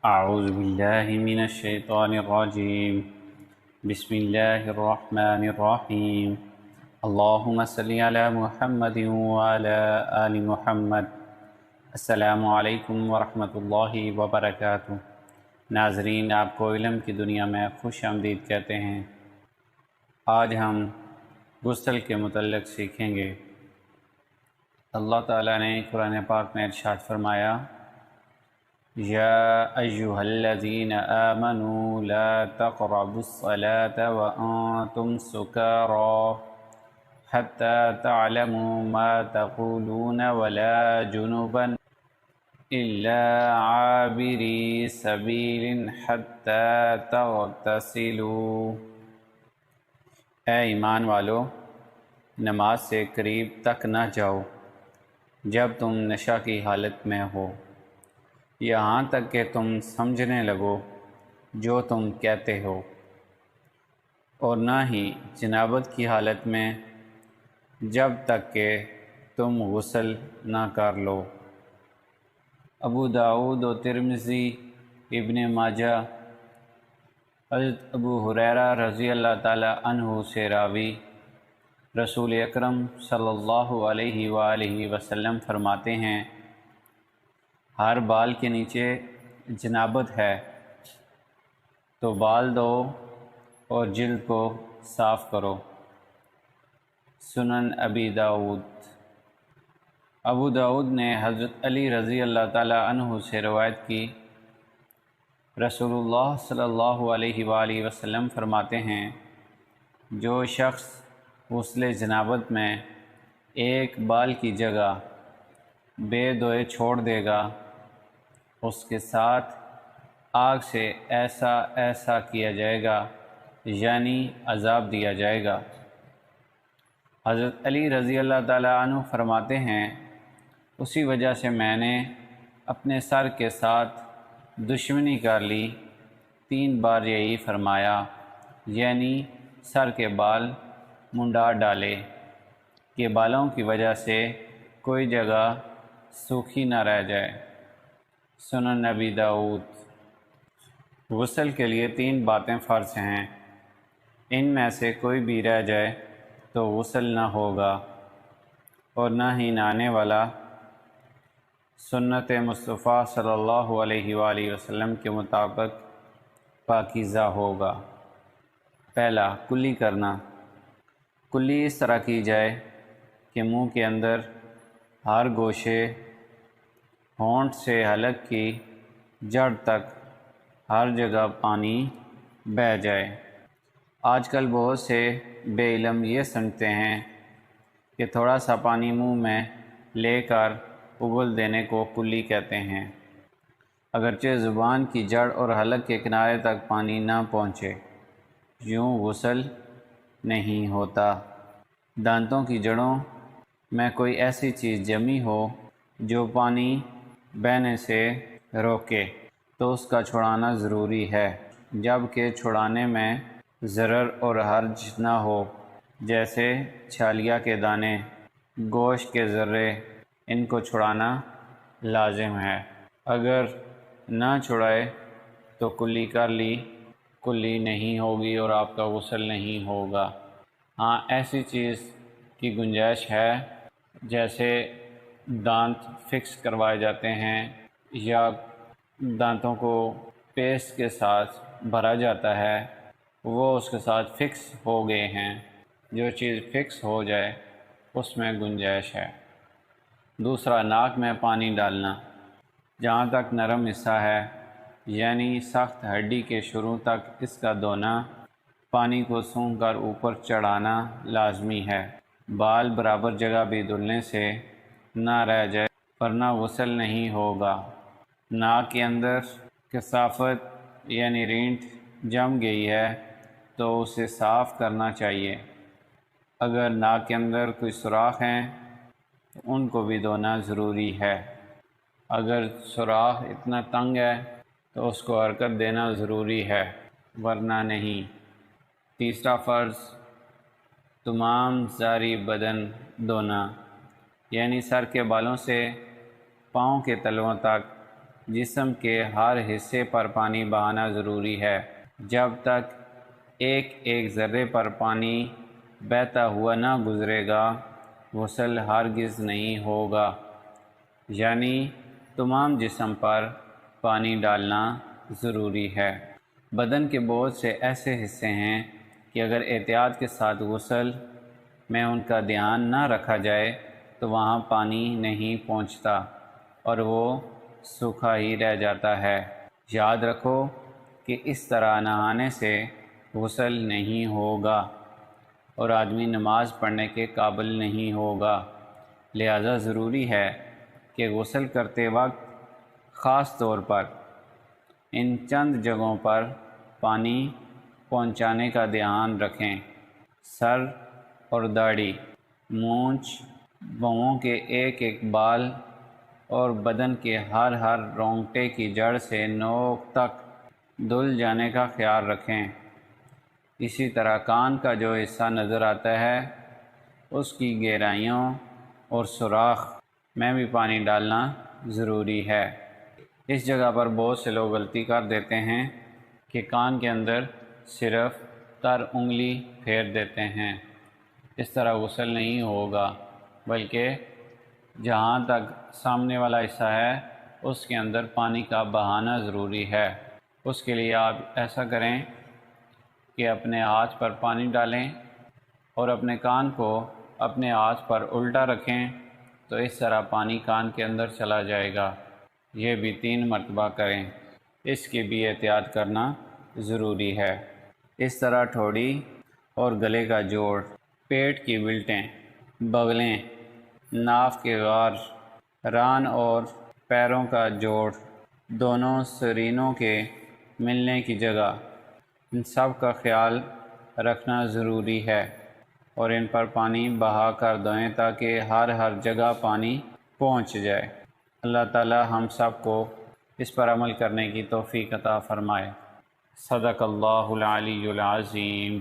اعوذ باللہ من الشیطان الرجیم بسم اللہ الرحمن الرحیم اللہم صلی علی محمد وعلی آل محمد۔ السلام علیکم ورحمۃ اللہ وبرکاتہ۔ ناظرین، آپ کو علم کی دنیا میں خوش آمدید کہتے ہیں۔ آج ہم غسل کے متعلق سیکھیں گے۔ اللہ تعالیٰ نے قرآن پاک میں ارشاد فرمایا، یا ایہا الذین آمنوا لا تقربوا الصلاة وانتم سکارى حتی تعلموا ما تقولون ولا جنبا الا عابری سبیل حتی تغتسلوا۔ اے ایمان والو، نماز سے قریب تک نہ جاؤ جب تم نشہ کی حالت میں ہو، یہاں تک کہ تم سمجھنے لگو جو تم کہتے ہو، اور نہ ہی جنابت کی حالت میں جب تک کہ تم غسل نہ کر لو۔ ابو داؤد و ترمذی، ابن ماجہ، حضرت ابو ہریرہ رضی اللہ تعالی عنہ سے راوی، رسول اکرم صلی اللہ علیہ وآلہ وسلم فرماتے ہیں، ہر بال کے نیچے جنابت ہے تو بال دھو اور جلد کو صاف کرو۔ سنن ابی داؤد۔ ابو داؤد نے حضرت علی رضی اللہ تعالی عنہ سے روایت کی، رسول اللہ صلی اللہ علیہ وآلہ وسلم فرماتے ہیں، جو شخص غسل جنابت میں ایک بال کی جگہ بے دھوئے چھوڑ دے گا، اس کے ساتھ آگ سے ایسا کیا جائے گا، یعنی عذاب دیا جائے گا۔ حضرت علی رضی اللہ تعالیٰ عنہ فرماتے ہیں، اسی وجہ سے میں نے اپنے سر کے ساتھ دشمنی کر لی، 3 بار یہی فرمایا، یعنی سر کے بال منڈا ڈالے کہ بالوں کی وجہ سے کوئی جگہ سوکھی نہ رہ جائے۔ سنن ابی داؤد۔ غسل کے لیے 3 باتیں فرض ہیں، ان میں سے کوئی بھی رہ جائے تو غسل نہ ہوگا، اور نہ ہی نہانے والا سنت مصطفیٰ صلی اللہ علیہ وآلہ وسلم کے مطابق پاکیزہ ہوگا۔ پہلا، کلی کرنا۔ کلی اس طرح کی جائے کہ منہ کے اندر ہر گوشے، ہونٹ سے حلق کی جڑ تک ہر جگہ پانی بہہ جائے۔ آج کل بہت سے بے علم یہ سمجھتے ہیں کہ تھوڑا سا پانی منہ میں لے کر اگل دینے کو کلی کہتے ہیں، اگرچہ زبان کی جڑ اور حلق کے کنارے تک پانی نہ پہنچے، یوں غسل نہیں ہوتا۔ دانتوں کی جڑوں میں کوئی ایسی چیز جمی ہو جو پانی بہنے سے روکے تو اس کا چھڑانا ضروری ہے، جبکہ چھڑانے میں ضرر اور حرج نہ ہو، جیسے چھالیا کے دانے، گوشت کے ذرے، ان کو چھڑانا لازم ہے۔ اگر نہ چھڑائے تو کلی کر لی، کلی نہیں ہوگی اور آپ کا غسل نہیں ہوگا۔ ہاں، ایسی چیز کی گنجائش ہے جیسے دانت فکس کروائے جاتے ہیں یا دانتوں کو پیسٹ کے ساتھ بھرا جاتا ہے، وہ اس کے ساتھ فکس ہو گئے ہیں۔ جو چیز فکس ہو جائے اس میں گنجائش ہے۔ دوسرا، ناک میں پانی ڈالنا۔ جہاں تک نرم حصہ ہے، یعنی سخت ہڈی کے شروع تک اس کا دھونا، پانی کو سونگھ کر اوپر چڑھانا لازمی ہے۔ بال برابر جگہ بھی دھلنے سے نہ رہ جائے ورنہ غسل نہیں ہوگا۔ ناک کے اندر کثافت یعنی رینٹ جم گئی ہے تو اسے صاف کرنا چاہیے۔ اگر ناک کے اندر کوئی سوراخ ہیں تو ان کو بھی دھونا ضروری ہے۔ اگر سوراخ اتنا تنگ ہے تو اس کو حرکت دینا ضروری ہے، ورنہ نہیں۔ تیسرا فرض، تمام ظاہری بدن دھونا، یعنی سر کے بالوں سے پاؤں کے تلوؤں تک جسم کے ہر حصے پر پانی بہانا ضروری ہے۔ جب تک ایک ایک ذرے پر پانی بہتا ہوا نہ گزرے گا غسل ہرگز نہیں ہوگا۔ یعنی تمام جسم پر پانی ڈالنا ضروری ہے۔ بدن کے بہت سے ایسے حصے ہیں کہ اگر احتیاط کے ساتھ غسل میں ان کا دھیان نہ رکھا جائے تو وہاں پانی نہیں پہنچتا اور وہ سوکھا ہی رہ جاتا ہے۔ یاد رکھو کہ اس طرح نہانے سے غسل نہیں ہوگا اور آدمی نماز پڑھنے کے قابل نہیں ہوگا۔ لہذا ضروری ہے کہ غسل کرتے وقت خاص طور پر ان چند جگہوں پر پانی پہنچانے کا دھیان رکھیں: سر اور داڑھی، مونچھ، بھووں کے ایک ایک بال اور بدن کے ہر رونگٹے کی جڑ سے نوک تک دھل جانے کا خیال رکھیں۔ اسی طرح کان کا جو حصہ نظر آتا ہے اس کی گہرائیوں اور سوراخ میں بھی پانی ڈالنا ضروری ہے۔ اس جگہ پر بہت سے لوگ غلطی کر دیتے ہیں کہ کان کے اندر صرف تر انگلی پھیر دیتے ہیں۔ اس طرح غسل نہیں ہوگا، بلکہ جہاں تک سامنے والا حصہ ہے اس کے اندر پانی کا بہانا ضروری ہے۔ اس کے لیے آپ ایسا کریں کہ اپنے ہاتھ پر پانی ڈالیں اور اپنے کان کو اپنے ہاتھ پر الٹا رکھیں تو اس طرح پانی کان کے اندر چلا جائے گا۔ یہ بھی 3 مرتبہ کریں۔ اس کی بھی احتیاط کرنا ضروری ہے۔ اس طرح ٹھوڑی اور گلے کا جوڑ، پیٹ کی بلٹیں، بغلیں، ناف کے غار، ران اور پیروں کا جوڑ، دونوں سرینوں کے ملنے کی جگہ، ان سب کا خیال رکھنا ضروری ہے اور ان پر پانی بہا کر دھوئیں تاکہ ہر جگہ پانی پہنچ جائے۔ اللہ تعالی ہم سب کو اس پر عمل کرنے کی توفیق عطا فرمائے۔ صدق اللہ العلی العظیم۔